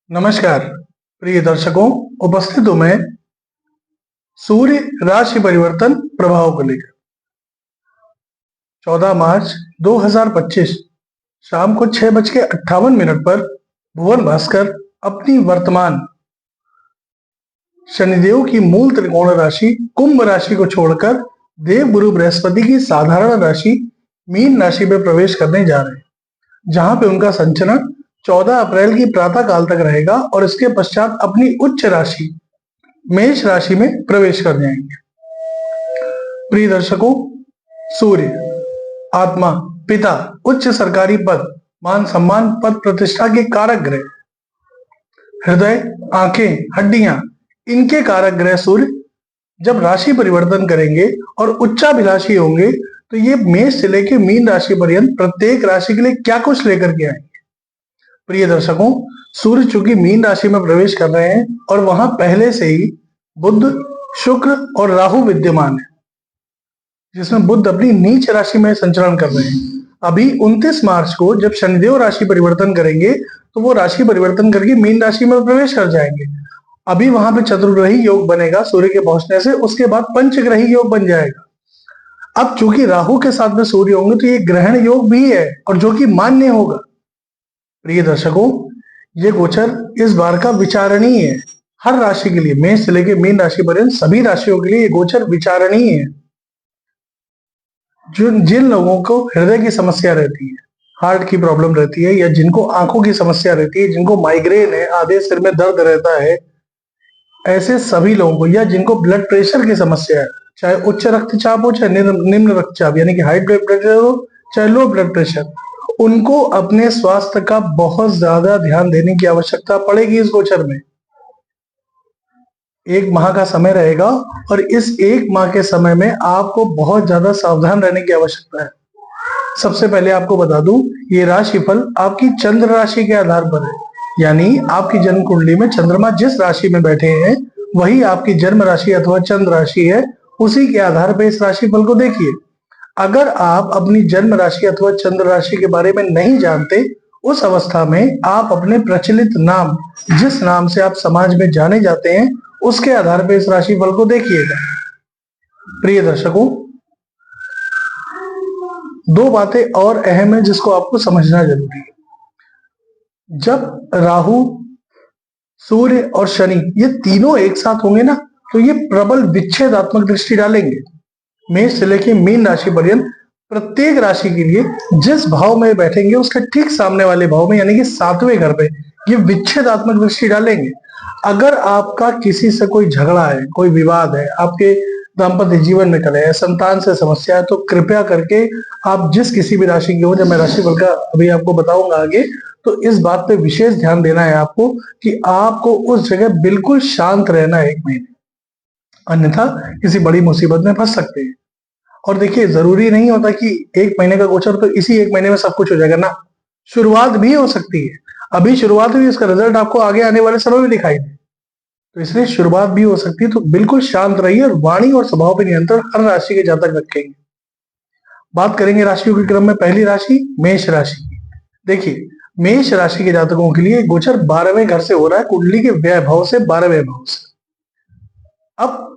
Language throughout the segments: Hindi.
नमस्कार प्रिय दर्शकों। उपस्थित हूं मैं सूर्य राशि परिवर्तन प्रभाव को लेकर। 14 मार्च 2025 शाम को 6:58 पर भुवन भास्कर अपनी वर्तमान शनिदेव की मूल त्रिकोण राशि कुंभ राशि को छोड़कर देव गुरु बृहस्पति की साधारण राशि मीन राशि में प्रवेश करने जा रहे हैं, जहां पे उनका संचरण 14 अप्रैल की प्रातः काल तक रहेगा और इसके पश्चात अपनी उच्च राशि मेष राशि में प्रवेश कर जाएंगे। प्रिय दर्शकों, सूर्य आत्मा, पिता, उच्च सरकारी पद, मान सम्मान, पद प्रतिष्ठा के कारक ग्रह, हृदय, आंखें, हड्डियां, इनके कारक ग्रह सूर्य जब राशि परिवर्तन करेंगे और उच्चाभिलाषी होंगे तो ये मेष से लेकर मीन राशि पर्यंत प्रत्येक राशि के लिए क्या कुछ लेकर के आएंगे। प्रिय दर्शकों, सूर्य चूंकि मीन राशि में प्रवेश कर रहे हैं और वहां पहले से ही बुध, शुक्र और राहु विद्यमान है, जिसमें बुध अपनी नीच राशि में संचरण कर रहे हैं। अभी 29 मार्च को जब शनिदेव राशि परिवर्तन करेंगे तो वो राशि परिवर्तन करके मीन राशि में प्रवेश कर जाएंगे। अभी वहां पे चतुर्ग्रही योग बनेगा सूर्य के पहुंचने से, उसके बाद पंचग्रही योग बन जाएगा। अब चूंकि राहु के साथ में सूर्य होंगे तो ये ग्रहण योग भी है और जो कि मान्य होगा। प्रिय दर्शकों, ये गोचर इस बार का विचारणीय है हर राशि के लिए, मेष से लेकर मीन राशि पर्यंत सभी राशियों के लिए ये गोचर विचारणीय है। जिन लोगों को हृदय की समस्या रहती है, हार्ट की प्रॉब्लम रहती है, या जिनको आंखों की समस्या रहती है, जिनको माइग्रेन है, आधे सिर में दर्द रहता है, ऐसे सभी लोगों को, या जिनको ब्लड प्रेशर की समस्या है, चाहे उच्च रक्तचाप हो चाहे निम्न रक्तचाप यानी कि हाई ब्लड प्रेशर हो चाहे लो ब्लड प्रेशर, उनको अपने स्वास्थ्य का बहुत ज्यादा ध्यान देने की आवश्यकता पड़ेगी। इस गोचर में 1 माह का समय रहेगा और इस 1 माह के समय में आपको बहुत ज्यादा सावधान रहने की आवश्यकता है। सबसे पहले आपको बता दूं, ये राशिफल आपकी चंद्र राशि के आधार पर है, यानी आपकी जन्म कुंडली में चंद्रमा जिस राशि में बैठे हैं वही आपकी जन्म राशि अथवा चंद्र राशि है। उसी के आधार पर इस राशिफल को देखिए। अगर आप अपनी जन्म राशि अथवा चंद्र राशि के बारे में नहीं जानते, उस अवस्था में आप अपने प्रचलित नाम, जिस नाम से आप समाज में जाने जाते हैं, उसके आधार पर इस राशिफल को देखिएगा। प्रिय दर्शकों, 2 बातें और अहम है जिसको आपको समझना जरूरी है। जब राहु, सूर्य और शनि ये तीनों एक साथ होंगे ना, तो ये प्रबल विच्छेदात्मक दृष्टि डालेंगे मेष से लेकर मीन राशि पर्यंत प्रत्येक राशि के लिए। जिस भाव में बैठेंगे उसके ठीक सामने वाले भाव में, यानी कि 7वें घर पे, ये विच्छेदात्मक दृष्टि डालेंगे। अगर आपका किसी से कोई झगड़ा है, कोई विवाद है, आपके दाम्पत्य जीवन में कलह है, संतान से समस्या है, तो कृपया करके आप जिस किसी भी राशि के हो, जब मैं राशिफल का अभी आपको बताऊंगा आगे, तो इस बात पे विशेष ध्यान देना है आपको कि आपको उस जगह बिल्कुल शांत रहना है 1 महीने, अन्यथा किसी बड़ी मुसीबत में फंस सकते हैं। और देखिए, जरूरी नहीं होता कि 1 महीने का गोचर तो इसी 1 महीने में सब कुछ हो जाएगा ना, शुरुआत भी हो सकती है। अभी शुरुआत हुई, इसका रिजल्ट आपको आगे आने वाले समय में दिखाई दे, तो इसलिए शुरुआत भी हो सकती है। तो बिल्कुल शांत रहिए और वाणी और स्वभाव पर नियंत्रण हर राशि के जातक रखेंगे। बात करेंगे राशियों के क्रम में। पहली राशि मेष राशि की। देखिए, मेष राशि के जातकों के लिए गोचर 12वें घर से हो रहा है, कुंडली के व्यय भाव से, 12वें भाव से। अब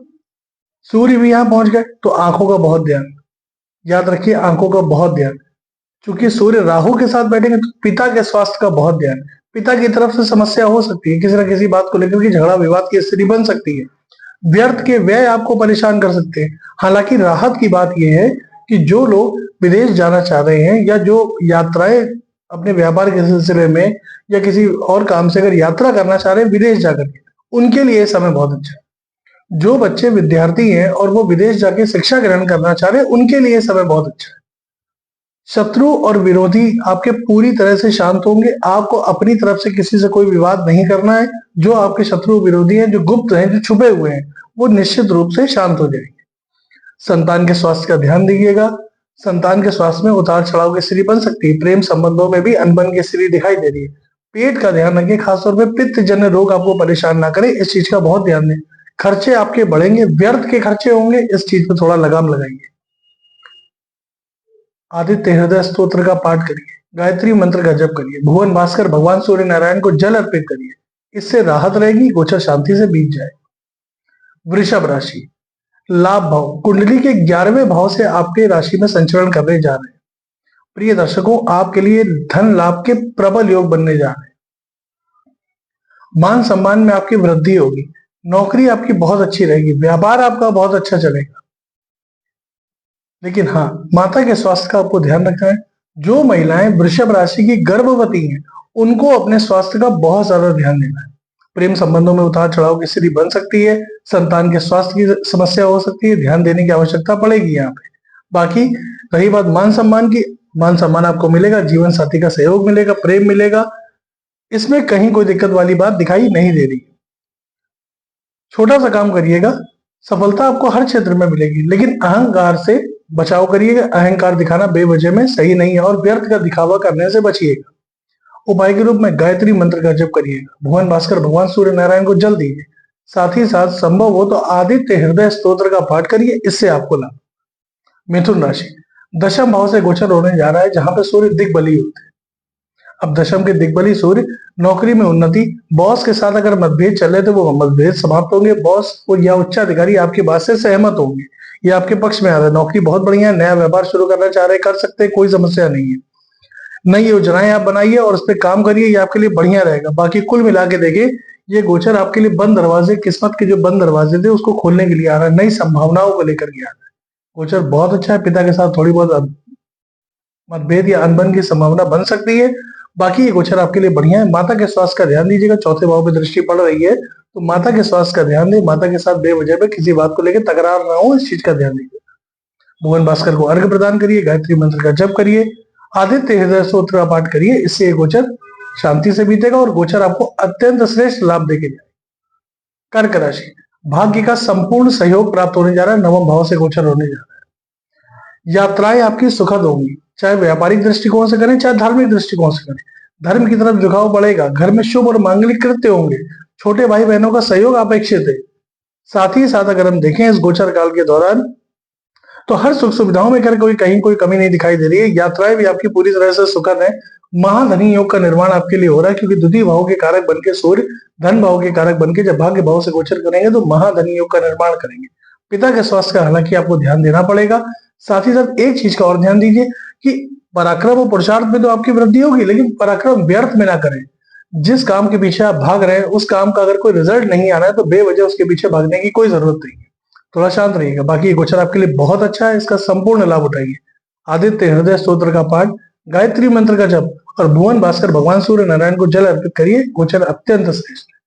सूर्य भी यहां पहुंच गए तो आंखों का बहुत ध्यान, याद रखिए, आंखों का बहुत ध्यान। क्योंकि सूर्य राहु के साथ बैठेंगे तो पिता के स्वास्थ्य का बहुत ध्यान। पिता की तरफ से समस्या हो सकती है, किसी न किसी बात को लेकर के झगड़ा विवाद की स्थिति बन सकती है, व्यर्थ के व्यय आपको परेशान कर सकते हैं। हालांकि राहत की बात यह है कि जो लोग विदेश जाना चाह रहे हैं, या जो यात्राएं अपने व्यापार के सिलसिले में या किसी और काम से अगर यात्रा करना चाह रहे हैं विदेश जाकर के, उनके लिए समय बहुत अच्छा है। जो बच्चे विद्यार्थी हैं और वो विदेश जाके शिक्षा ग्रहण करना चाह रहे हैं, उनके लिए समय बहुत अच्छा है। शत्रु और विरोधी आपके पूरी तरह से शांत होंगे। आपको अपनी तरफ से किसी से कोई विवाद नहीं करना है। जो आपके शत्रु विरोधी हैं, जो गुप्त हैं, जो छुपे हुए हैं, वो निश्चित रूप से शांत हो जाएंगे। संतान के स्वास्थ्य का ध्यान दीजिएगा। संतान के स्वास्थ्य में उतार चढ़ाव की स्थिति बन सकती है। प्रेम संबंधों में भी अनबन की स्थिति दिखाई दे रही है। पेट का ध्यान रखिए, खासतौर पर पित्त जन्य रोग आपको परेशान ना करे, इस चीज का बहुत ध्यान दें। खर्चे आपके बढ़ेंगे, व्यर्थ के खर्चे होंगे, इस चीज पर थोड़ा लगाम लगाइए। आदित्य हृदय स्तोत्र का पाठ करिए, गायत्री मंत्र का जप करिए, भुवन भास्कर भगवान सूर्य नारायण को जल अर्पित करिए। इससे राहत रहेगी, गोचर शांति से बीत जाए। वृषभ राशि, लाभ भाव, कुंडली के 11वें भाव से आपके राशि में संचरण करने जा रहे हैं। प्रिय दर्शकों, आपके लिए धन लाभ के प्रबल योग बनने जा रहे हैं। मान सम्मान में आपकी वृद्धि होगी, नौकरी आपकी बहुत अच्छी रहेगी, व्यापार आपका बहुत अच्छा चलेगा। लेकिन हाँ, माता के स्वास्थ्य का आपको ध्यान रखना है। जो महिलाएं वृषभ राशि की गर्भवती हैं, उनको अपने स्वास्थ्य का बहुत ज्यादा ध्यान देना है। प्रेम संबंधों में उतार चढ़ाव की स्थिति बन सकती है, संतान के स्वास्थ्य की समस्या हो सकती है, ध्यान देने की आवश्यकता पड़ेगी यहाँ पे। बाकी रही बात मान सम्मान की, मान सम्मान आपको मिलेगा, जीवन साथी का सहयोग मिलेगा, प्रेम मिलेगा, इसमें कहीं कोई दिक्कत वाली बात दिखाई नहीं दे रही। छोटा सा काम करिएगा, सफलता आपको हर क्षेत्र में मिलेगी, लेकिन अहंकार से बचाव करिएगा। अहंकार दिखाना बेवजह में सही नहीं है और व्यर्थ का दिखावा करने से बचिएगा। उपाय के रूप में गायत्री मंत्र का जप करिएगा। भगवान भास्कर, भगवान सूर्य नारायण को जल दीजिए। साथ ही साथ संभव हो तो आदित्य हृदय स्तोत्र का पाठ करिए, इससे आपको लाभ। मिथुन राशि, दशम भाव से गोचर होने जा रहा है, जहां पर सूर्य दिग्बली होते हैं। अब दशम के दिग्बली सूर्य, नौकरी में उन्नति, बॉस के साथ अगर मतभेद चले तो वो मतभेद समाप्त होंगे। बॉस या उच्च अधिकारी आपकी बात से सहमत होंगे, ये आपके पक्ष में आ रहा है। नौकरी बहुत बढ़िया है, नया व्यापार शुरू करना चाह रहे हैं, कर सकते हैं, कोई समस्या नहीं है। नई योजनाएं आप बनाइए और उस पर काम करिए, ये आपके लिए बढ़िया रहेगा। बाकी कुल मिला के देखिए, ये गोचर आपके लिए बंद दरवाजे, किस्मत के जो बंद दरवाजे थे उसको खोलने के लिए आ रहा है, नई संभावनाओं को लेकर के आ रहा है। गोचर बहुत अच्छा है। पिता के साथ थोड़ी बहुत मतभेद या अनबन की संभावना बन सकती है। बाकी ये गोचर आपके लिए बढ़िया है। माता के स्वास्थ्य का ध्यान दीजिएगा, चौथे भाव पे दृष्टि पड़ रही है, तो माता के स्वास्थ्य का ध्यान दें। माता के साथ बेवजह पे किसी बात को लेकर तकरार ना हो, इस चीज का ध्यान दीजिए। भगवान भास्कर को अर्घ्य प्रदान करिए, गायत्री मंत्र का जप करिए, आदित्य हृदय स्तोत्र का पाठ करिए, इससे ये गोचर शांति से बीतेगा और गोचर आपको अत्यंत श्रेष्ठ लाभ देके जाए। कर्क राशि, भाग्य का संपूर्ण सहयोग प्राप्त होने जा रहा है, नवम भाव से गोचर होने जा रहा है। यात्राएं आपकी सुखद होंगी, चाहे व्यापारिक दृष्टिकोण से करें चाहे धार्मिक दृष्टिकोण से करें। धर्म की तरफ झुकाव बढ़ेगा, घर में शुभ और मांगलिक कृत्य होंगे, छोटे भाई बहनों का सहयोग अपेक्षित है। साथ ही साथ अगर हम देखें इस गोचर काल के दौरान, तो हर सुख सुविधाओं में कहीं कोई कमी नहीं दिखाई दे रही है। यात्राएं भी आपकी पूरी तरह से सुखद है। महाधनी योग का निर्माण आपके लिए हो रहा है, क्योंकि द्वितीय भाव के कारक बनके सूर्य धन भाव के कारक बनके जब भाग्य भाव से गोचर करेंगे तो महाधनी योग का निर्माण करेंगे। पिता के स्वास्थ्य का हालांकि आपको ध्यान देना पड़ेगा। साथ ही साथ एक चीज का और ध्यान दीजिए कि पराक्रम और पुरुषार्थ में तो आपकी वृद्धि होगी, लेकिन पराक्रम व्यर्थ में ना करें। जिस काम के पीछे आप भाग रहे हैं उस काम का अगर कोई रिजल्ट नहीं आ रहा है तो बेवजह उसके पीछे भागने की कोई जरूरत नहीं है, थोड़ा शांत रहिएगा। बाकी गोचर आपके लिए बहुत अच्छा है, इसका संपूर्ण लाभ उठाइए। आदित्य हृदय स्तोत्र का पाठ, गायत्री मंत्र का जप और भुवन भास्कर भगवान सूर्य नारायण को जल अर्पित करिए, गोचर अत्यंत श्रेष्ठ है।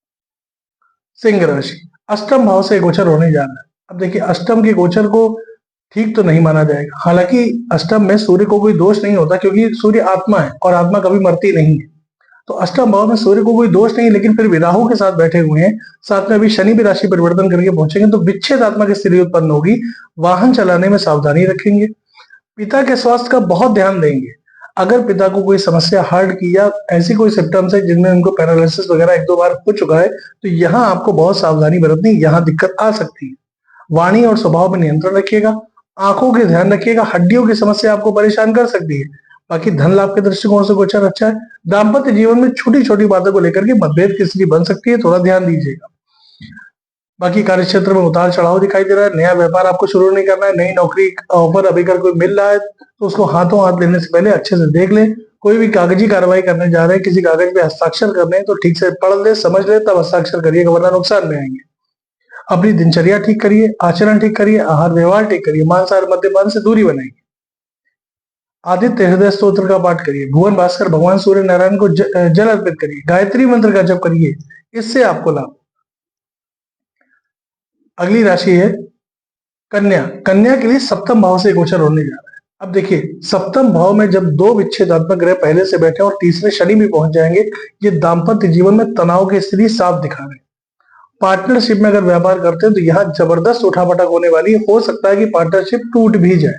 सिंह राशि, अष्टम भाव से गोचर होने जा रहा है। अब देखिए, अष्टम के गोचर को ठीक तो नहीं माना जाएगा। हालांकि अष्टम में सूर्य को कोई दोष नहीं होता, क्योंकि सूर्य आत्मा है और आत्मा कभी मरती नहीं है। तो अष्टम भाव में सूर्य को कोई दोष नहीं, लेकिन फिर भी राहु के साथ बैठे हुए हैं, साथ में अभी शनि भी राशि परिवर्तन करके पहुंचेंगे, तो विच्छेद आत्मा की स्थिति उत्पन्न होगी। वाहन चलाने में सावधानी रखेंगे। पिता के स्वास्थ्य का बहुत ध्यान देंगे। अगर पिता को कोई समस्या हार्ट की या ऐसी कोई सिम्टम्स है जिनमें उनको पैरालिसिस वगैरह एक दो बार हो चुका है, तो यहाँ आपको बहुत सावधानी बरतनी, यहाँ दिक्कत आ सकती है। वाणी और स्वभाव में नियंत्रण रखिएगा। आंखों के ध्यान रखिएगा, हड्डियों की समस्या आपको परेशान कर सकती है। बाकी धन लाभ के दृष्टिकोण से गोचर अच्छा है। दाम्पत्य जीवन में छोटी छोटी बातों को लेकर के मतभेद की स्थिति बन सकती है, थोड़ा ध्यान दीजिएगा। बाकी कार्य क्षेत्र में उतार चढ़ाव दिखाई दे रहा है। नया व्यापार आपको शुरू नहीं करना है। नई नौकरी ऑफर अभी अगर कोई मिल रहा है तो उसको हाथों हाथ लेने से पहले अच्छे से देख ले। कोई भी कागजी कार्रवाई करने जा रहे हैं, किसी कागज पे हस्ताक्षर करने हैं, तो ठीक से पढ़ ले, समझ ले, तब हस्ताक्षर करिएगा, वरना नुकसान में आएंगे। अपनी दिनचर्या ठीक करिए, आचरण ठीक करिए, आहार व्यवहार ठीक करिए, मांसाहार मद्यपान से दूरी बनाइए। आदित्य हृदय स्तोत्र का पाठ करिए, भुवन भास्कर भगवान सूर्य नारायण को जल अर्पित करिए, गायत्री मंत्र का जप करिए, इससे आपको लाभ। अगली राशि है कन्या। कन्या के लिए सप्तम भाव से गोचर होने जा रहा है। अब देखिए, सप्तम भाव में जब दो विच्छेदात्मक ग्रह पहले से बैठे और तीसरे शनि भी पहुंच जाएंगे, ये दाम्पत्य जीवन में तनाव की स्थिति साफ दिखा रहे हैं। पार्टनरशिप में अगर व्यापार करते हैं तो यहाँ जबरदस्त उठापटक होने वाली है। हो सकता है कि पार्टनरशिप टूट भी जाए,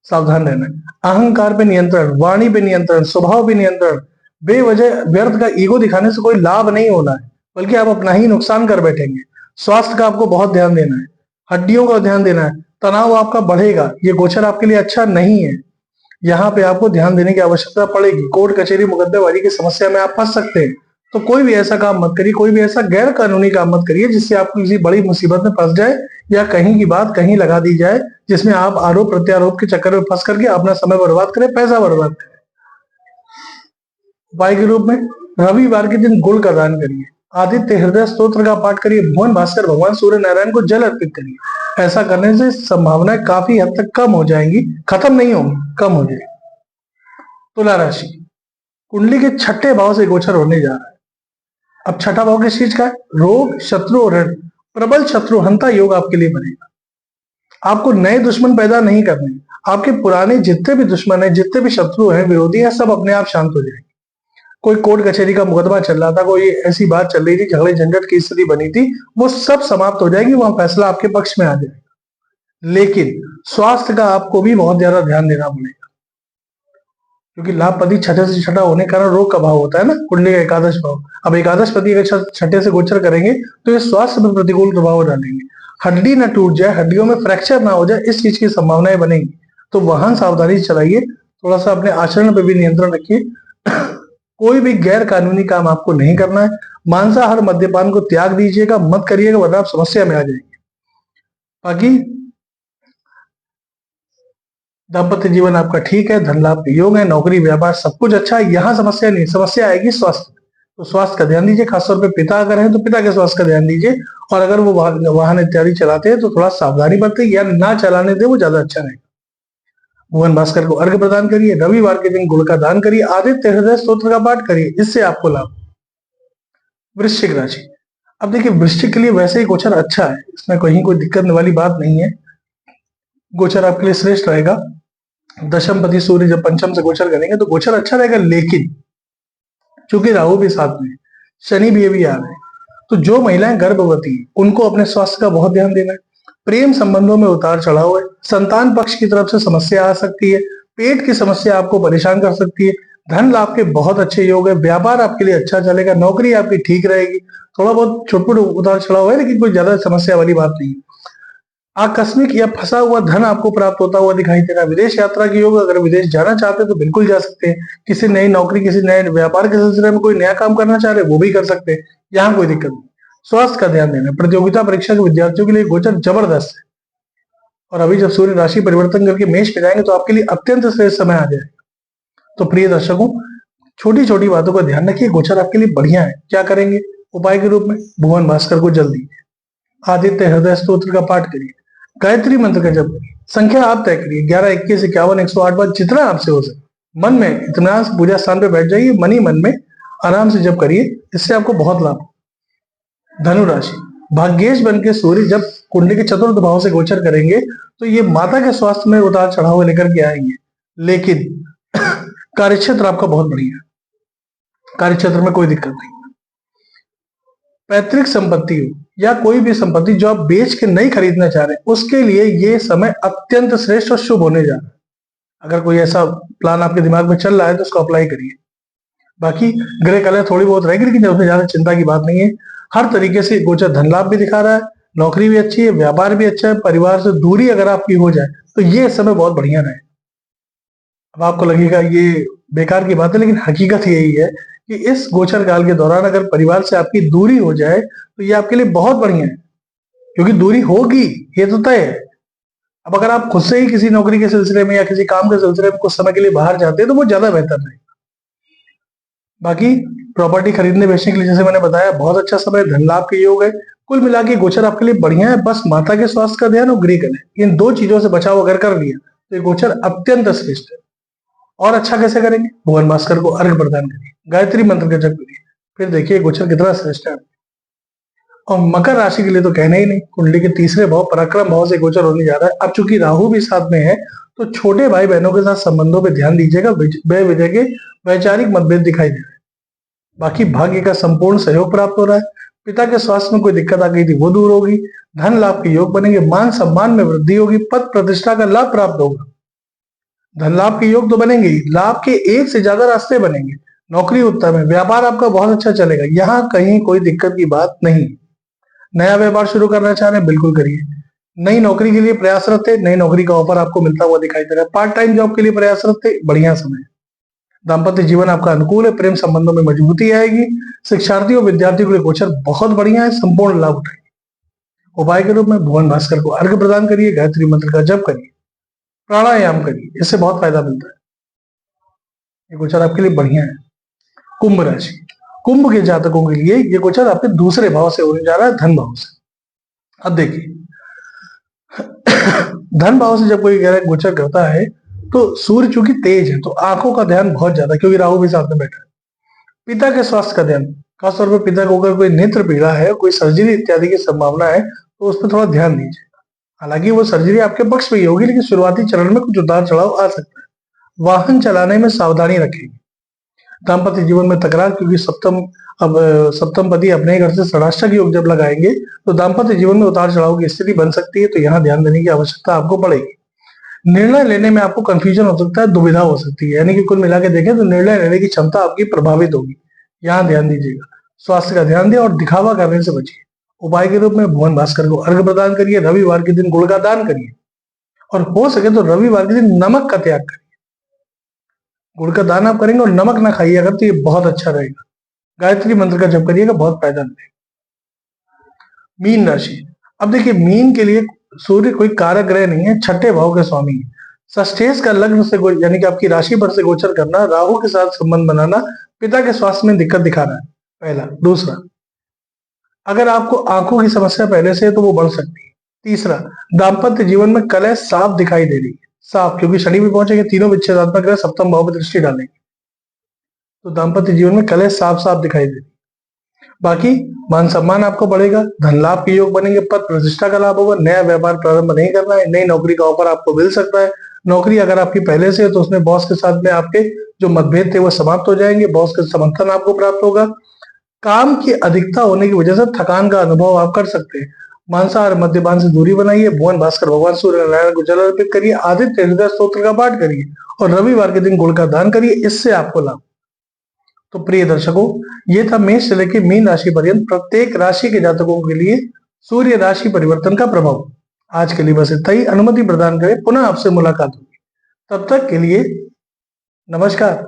सावधान रहना है। अहंकार पे नियंत्रण, वाणी पे नियंत्रण, स्वभाव पे नियंत्रण। बेवजह व्यर्थ का ईगो दिखाने से कोई लाभ नहीं होना है, बल्कि आप अपना ही नुकसान कर बैठेंगे। स्वास्थ्य का आपको बहुत ध्यान देना है, हड्डियों का ध्यान देना है। तनाव आपका बढ़ेगा, ये गोचर आपके लिए अच्छा नहीं है। यहाँ पे आपको ध्यान देने की आवश्यकता पड़ेगी। कोर्ट कचहरी मुकदमेबाजी की समस्या में आप फंस सकते हैं। तो कोई भी ऐसा काम मत करिए, कोई भी ऐसा गैर कानूनी काम मत करिए जिससे आप किसी बड़ी मुसीबत में फंस जाए या कहीं की बात कहीं लगा दी जाए, जिसमें आप आरोप प्रत्यारोप के चक्कर में फंस करके अपना समय बर्बाद करें, पैसा बर्बाद करें। उपाय के रूप में रविवार के दिन गुड़ का दान करिए, आदित्य हृदय स्तोत्र का पाठ करिए, भुवन भास्कर भगवान सूर्य नारायण को जल अर्पित करिए। ऐसा करने से संभावनाएं काफी हद तक कम हो जाएंगी, खत्म नहीं होंगी, कम हो जाएगी। तुला राशि, कुंडली के छठे भाव से गोचर होने जा रहा है। अब छठा भाव किस चीज का है? रोग, शत्रु और ऋण। प्रबल शत्रुहंता योग आपके लिए बनेगा। आपको नए दुश्मन पैदा नहीं करने, आपके पुराने जितने भी दुश्मन है, जितने भी शत्रु हैं, विरोधी हैं, सब अपने आप शांत हो जाएंगे। कोई कोर्ट कचहरी का मुकदमा चल रहा था, कोई ऐसी बात चल रही थी, झगड़े झंझट की स्थिति बनी थी, वो सब समाप्त हो जाएगी, वहां फैसला आपके पक्ष में आ जाएगा। लेकिन स्वास्थ्य का आपको भी बहुत ज्यादा ध्यान देना पड़ेगा, क्योंकि लाभपति छठे से छठा होने के कारण रोग का भाव होता है ना, कुंडली का एकादश भाव। अब एकादश पति अगर छठे से गोचर करेंगे तो ये स्वास्थ्य पर प्रतिकूल प्रभाव डालेंगे। हड्डी ना टूट जाए, हड्डियों में फ्रैक्चर ना हो जाए, इस चीज की संभावनाएं बनेगी। तो वाहन सावधानी चलाइए, थोड़ा सा अपने आचरण पर भी नियंत्रण रखिए। कोई भी गैर कानूनी काम आपको नहीं करना है। मांसाहार मद्यपान को त्याग दीजिएगा, मत करिएगा, वरना आप समस्या में आ जाएंगे। बाकी दाम्पत्य जीवन आपका ठीक है, धन लाभ के योग है, नौकरी व्यापार सब कुछ अच्छा है, यहाँ समस्या नहीं। समस्या आएगी स्वास्थ्य, तो स्वास्थ्य का ध्यान दीजिए। खासतौर पे पिता अगर है तो पिता के स्वास्थ्य का ध्यान दीजिए, और अगर वो वाहन इत्यादि चलाते हैं तो थोड़ा सावधानी बरते या ना चलाने दे, वो ज्यादा अच्छा रहेगा। भुवन भास्कर को अर्घ्य प्रदान करिए, रविवार के दिन गुड़ का दान करिए, आदित्य हृदय स्तोत्र का पाठ करिए, इससे आपको लाभ। वृश्चिक राशि, अब देखिए वृश्चिक के लिए वैसे ही गोचर अच्छा है, इसमें कहीं कोई दिक्कत वाली बात नहीं है। गोचर आपके लिए श्रेष्ठ रहेगा। दशम पति सूर्य जब पंचम से गोचर करेंगे तो गोचर अच्छा रहेगा, लेकिन चूंकि राहु भी साथ में, शनि भी आ रहे हैं, तो जो महिलाएं गर्भवती हैं उनको अपने स्वास्थ्य का बहुत ध्यान देना है। प्रेम संबंधों में उतार चढ़ाव है, संतान पक्ष की तरफ से समस्या आ सकती है, पेट की समस्या आपको परेशान कर सकती है। धन लाभ के बहुत अच्छे योग है, व्यापार आपके लिए अच्छा चलेगा, नौकरी आपकी ठीक रहेगी। थोड़ा बहुत छोटे उतार चढ़ाव है, लेकिन कोई ज्यादा समस्या वाली बात नहीं। आकस्मिक या फंसा हुआ धन आपको प्राप्त होता हुआ दिखाई दे रहा है। विदेश यात्रा के योग, अगर विदेश जाना चाहते हैं तो बिल्कुल जा सकते हैं। किसी नई नौकरी, किसी नए व्यापार के सिलसिले में कोई नया काम करना चाह रहे हैं, वो भी कर सकते हैं, यहाँ कोई दिक्कत नहीं। स्वास्थ्य का ध्यान देना। प्रतियोगिता परीक्षा के विद्यार्थियों के लिए गोचर जबरदस्त है, और अभी जब सूर्य राशि परिवर्तन करके मेष में जाएंगे तो आपके लिए अत्यंत श्रेष्ठ समय आ जाएगा। तो प्रिय दर्शकों, छोटी छोटी बातों का ध्यान रखिए, गोचर आपके लिए बढ़िया है। क्या करेंगे? उपाय के रूप में भुवन भास्कर को जल दीजिए, आदित्य हृदय स्तोत्र का पाठ करिए, गायत्री मंत्र का जप करिए। संख्या आप तय करिए, 11, 21, 51, 108 बार, जितना आपसे हो सके। मन में इत्मीनान से पूजा स्थान पे बैठ जाइए, मन ही मन में आराम से जप करिए, इससे आपको बहुत लाभ। धनु राशि, भाग्येश बन के सूर्य जब कुंडली के चतुर्थ भाव से गोचर करेंगे तो ये माता के स्वास्थ्य में उतार चढ़ाव लेकर के आएंगे, लेकिन कार्यक्षेत्र आपका बहुत बढ़िया है, कार्यक्षेत्र में कोई दिक्कत नहीं। पैतृक संपत्ति हो या कोई भी संपत्ति जो आप बेच के नहीं खरीदना चाह रहे, उसके लिए ये समय अत्यंत श्रेष्ठ और शुभ होने जा रहा है। अगर कोई ऐसा प्लान आपके दिमाग में चल रहा है तो उसको अप्लाई करिए। बाकी ग्रे कलर थोड़ी बहुत रहेगी, लेकिन उसमें ज्यादा चिंता की बात नहीं है। हर तरीके से गोचर धन लाभ भी दिखा रहा है, नौकरी भी अच्छी है, व्यापार भी अच्छा है, परिवार से दूरी अगर आपकी हो जाए तो ये समय बहुत बढ़िया रहे। अब आपको लगेगा ये बेकार की बात है, लेकिन हकीकत यही है कि इस गोचर काल के दौरान अगर परिवार से आपकी दूरी हो जाए तो ये आपके लिए बहुत बढ़िया है, क्योंकि दूरी होगी, ये तो तय है। अब अगर आप खुद से ही किसी नौकरी के सिलसिले में या किसी काम के सिलसिले में कुछ समय के लिए बाहर जाते हैं तो वो ज्यादा बेहतर रहेगा। बाकी प्रॉपर्टी खरीदने बेचने के लिए जैसे मैंने बताया बहुत अच्छा समय, धन लाभ के योग है। कुल मिला के गोचर आपके लिए बढ़िया है, बस माता के स्वास्थ्य का ध्यान और गृह करें, इन दो चीजों से बचाव अगर कर लिया तो ये गोचर अत्यंत श्रेष्ठ है। और अच्छा कैसे करेंगे? भुवन भास्कर को अर्घ प्रदान करिए, गायत्री मंत्र का जप करिए, फिर देखिए गोचर कितना श्रेष्ठ है। और मकर राशि के लिए तो कहना ही नहीं, कुंडली के तीसरे भाव पराक्रम भाव से गोचर होने जा रहा है। अब चूंकि राहु भी साथ में है तो छोटे भाई बहनों के साथ संबंधों पे ध्यान दीजिएगा, बेवजह के वैचारिक मतभेद दिखाई दे रहे हैं। बाकी भाग्य का संपूर्ण सहयोग प्राप्त हो रहा है। पिता के स्वास्थ्य में कोई दिक्कत आ गई थी वो दूर होगी, धन लाभ के योग बनेंगे, मान सम्मान में वृद्धि होगी, पद प्रतिष्ठा का लाभ प्राप्त होगा। धन लाभ के योग तो बनेंगे ही, लाभ के एक से ज्यादा रास्ते बनेंगे। नौकरी उत्तम है, व्यापार आपका बहुत अच्छा चलेगा, यहाँ कहीं कोई दिक्कत की बात नहीं। नया व्यापार शुरू करना चाह रहे हैं बिल्कुल करिए। नई नौकरी के लिए प्रयासरत थे, नई नौकरी का ऑफर आपको मिलता हुआ दिखाई दे रहा है। पार्ट टाइम जॉब के लिए प्रयासरत थे, बढ़िया समय। दाम्पत्य जीवन आपका अनुकूल है, प्रेम संबंधों में मजबूती आएगी। शिक्षार्थियों और विद्यार्थियों के लिए गोचर बहुत बढ़िया है, संपूर्ण लाभ उठाइए। उपाय के रूप में भुवन भास्कर को अर्घ्य प्रदान करिए, गायत्री मंत्र का जप करिए, प्राणायाम करिए, इससे बहुत फायदा मिलता है। ये गोचर आपके लिए बढ़िया है। कुंभ राशि, कुंभ के जातकों के लिए ये गोचर आपके दूसरे भाव से होने जा रहा है, धन भाव से। अब देखिए, धन भाव से जब कोई ग्रह गोचर करता है तो सूर्य चूंकि तेज है तो आंखों का ध्यान बहुत ज्यादा, क्योंकि राहु भी साथ में बैठा है। पिता के स्वास्थ्य का ध्यान, खासतौर पर पिता को अगर कोई नेत्र पीड़ा है, कोई सर्जरी इत्यादि की संभावना है तो उस पर थोड़ा ध्यान दीजिए। हालांकि वो सर्जरी आपके पक्ष में ही होगी, लेकिन शुरुआती चरण में कुछ उतार चढ़ाव आ सकता है। वाहन चलाने में सावधानी रखेंगे। दाम्पत्य जीवन में तकरार, क्योंकि सप्तम पति अपने घर से षडाष्टक योग जब लगाएंगे तो दाम्पत्य जीवन में उतार चढ़ाव की स्थिति बन सकती है, तो यहाँ ध्यान देने की आवश्यकता आपको पड़ेगी। निर्णय लेने में आपको कंफ्यूजन हो सकता है, दुविधा हो सकती है, यानी कि कुल मिला के देखें तो निर्णय लेने की क्षमता आपकी प्रभावित होगी, यहाँ ध्यान दीजिएगा। स्वास्थ्य का ध्यान दें और दिखावा करने से बचिए। उपाय के रूप में भुवन भास्कर को अर्घ्य प्रदान करिए, रविवार के दिन गुड़ का दान करिए और हो सके तो रविवार के दिन नमक का त्याग करिए। गुड़ का दान आप करेंगे और नमक ना खाइए अगर, तो ये बहुत अच्छा रहेगा। गायत्री मंत्र का जप करिएगा, बहुत फायदा मिलेगा। मीन राशि, अब देखिए मीन के लिए सूर्य कोई कारक ग्रह नहीं है, छठे भाव के स्वामी है। षष्ठेश का लग्न से यानी कि आपकी राशि पर से गोचर करना, राहु के साथ संबंध बनाना पिता के स्वास्थ्य में दिक्कत दिखा रहा है, पहला। दूसरा, अगर आपको आंखों की समस्या पहले से है तो वो बढ़ सकती है। तीसरा, दाम्पत्य जीवन में कलह साफ दिखाई दे रही है, साफ, क्योंकि शनि भी पहुंचेंगे, तीनों विच्छेदात्मक ग्रह सप्तम भाव पर दृष्टि डालेंगे, तो दाम्पत्य जीवन में कलह साफ साफ दिखाई दे रही है। बाकी मान सम्मान आपको बढ़ेगा, धन लाभ के योग बनेंगे, पद प्रतिष्ठा का लाभ होगा, नया व्यापार प्रारंभ नहीं करना है, नई नौकरी का ऑफर आपको मिल सकता है। नौकरी अगर आपकी पहले से है तो उसमें बॉस के साथ में आपके जो मतभेद थे वो समाप्त हो जाएंगे, बॉस का समर्थन आपको प्राप्त होगा। काम की अधिकता होने की वजह से थकान का अनुभव आप कर सकते हैं। मांसाहार मद्यपान से दूरी बनाइए, भुवन भास्कर भगवान सूर्य नारायण को जल अर्पित करिए, आदित्य हृदय स्तोत्र का पाठ करिए और रविवार के दिन गुड़ का दान करिए, इससे आपको लाभ। तो प्रिय दर्शकों, ये था मेष से लेकर मीन राशि पर्यंत प्रत्येक राशि के जातकों के लिए सूर्य राशि परिवर्तन का प्रभाव। आज के लिए बस इतना ही। अनुमति प्रदान करें, पुनः आपसे मुलाकात होगी। तब तक के लिए नमस्कार।